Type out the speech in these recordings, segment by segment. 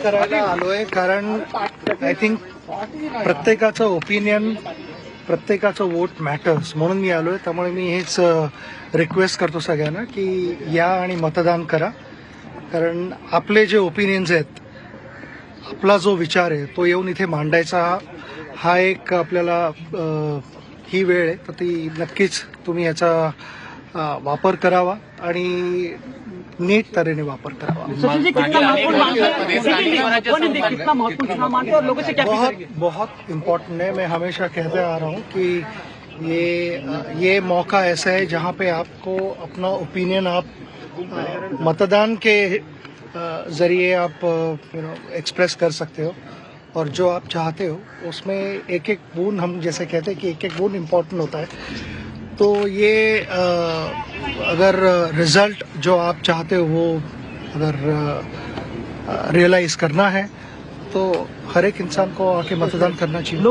करायला आलोय कारण आय थिंक प्रत्येकाचं ओपिनियन, प्रत्येकाचं वोट मॅटर्स म्हणून मी आलोय. त्यामुळे मी हेच रिक्वेस्ट करतो सगळ्यांना की या आणि मतदान करा. कारण आपले जे ओपिनियन्स आहेत, आपला जो विचार आहे तो येऊन इथे मांडायचा हा एक आपल्याला ही वेळ आहे. तर ती नक्कीच तुम्ही याचा वापर करावा आणि नीट तऱ्हेने वापर करावा. बहुत इम्पोर्टेंट है. मैं हमेशा कहते आ रहा हूँ कि ये मौका ऐसा है जहाँ पे आपको अपना ओपिनियन आप मतदान के जरिए आप एक्सप्रेस कर सकते हो और जो आप चाहते हो उसमें एक एक बूंद, हम जैसे कहते हैं कि एक एक बूंद इम्पोर्टेंट होता है. तो ये अगर रिजल्ट जो आप चाहते हो वो अगर रियलाइज करना है तो हर एक इंसान को आके मतदान करना चाहिए.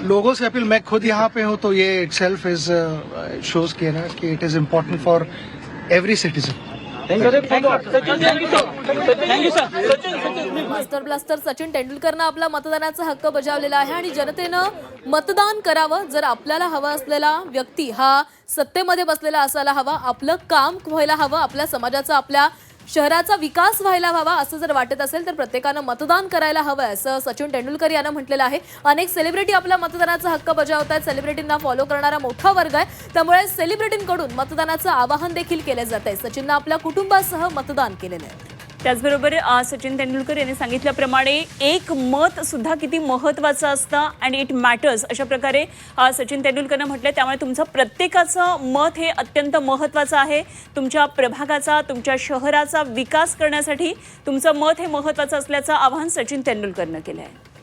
लोगों से अपील मैं खुद यहाँ पे हूँ तो ये इटसेल्फ इज शोज किया ना कि it is important for every citizen. Master blaster Sachin तेंडुलकरनं आपला मतदानाचा हक्क बजावलेला आहे आणि जनतेनं मतदान करावं. जर आपल्याला हवा असलेला व्यक्ती हा सत्तेमध्ये बसलेला असायला हवा, आपलं काम व्हायला हवं, आपल्या समाजाचा, आपल्या शहराचा विकास व्हायला हवा असं जर वाटत असेल तर प्रत्येकानं मतदान करायला हवं असं सचिन तेंडुलकर यांना म्हटलेलं आहे. अनेक सेलिब्रिटी आपला मतदानाचा हक्क बजावतात. सेलिब्रिटींना फॉलो करणारा मोठा वर्ग आहे. त्यामुळे सेलिब्रिटींकडून मतदानाचं आवाहन देखील केलं जात आहे. सचिननं आपल्या कुटुंबासह मतदान केलेलं आहे. त्याचबरोबर सचिन तेंडुलकर यांनी सांगितल्याप्रमाणे एक मत सुद्धा किती महत्त्वाचं असतं आणि इट मॅटर्स अशा प्रकारे सचिन तेंडुलकरनं म्हटलं. त्यामुळे तुमचं प्रत्येकाचं मत हे अत्यंत महत्त्वाचं आहे. तुमच्या प्रभागाचा, तुमच्या शहराचा विकास करण्यासाठी तुमचं मत हे महत्त्वाचं असल्याचं आवाहन सचिन तेंडुलकरनं केलं आहे.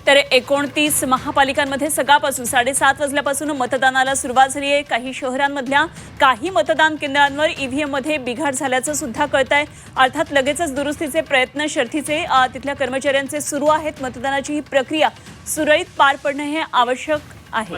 तर 29 महापालिकांमध्ये सकाळपासून 7:30 वाजल्यापासून मतदानाला सुरुवात झाली आहे. काही शहरांमधल्या काही मतदान केंद्रांवर ईव्हीएममध्ये बिघाड झाल्याचं सुद्धा कळत आहे. अर्थात लगेचच दुरुस्तीचे प्रयत्न शर्थीचे तिथल्या कर्मचाऱ्यांचे सुरू आहेत. मतदानाची ही प्रक्रिया सुरळीत पार पडणं हे आवश्यक आहे.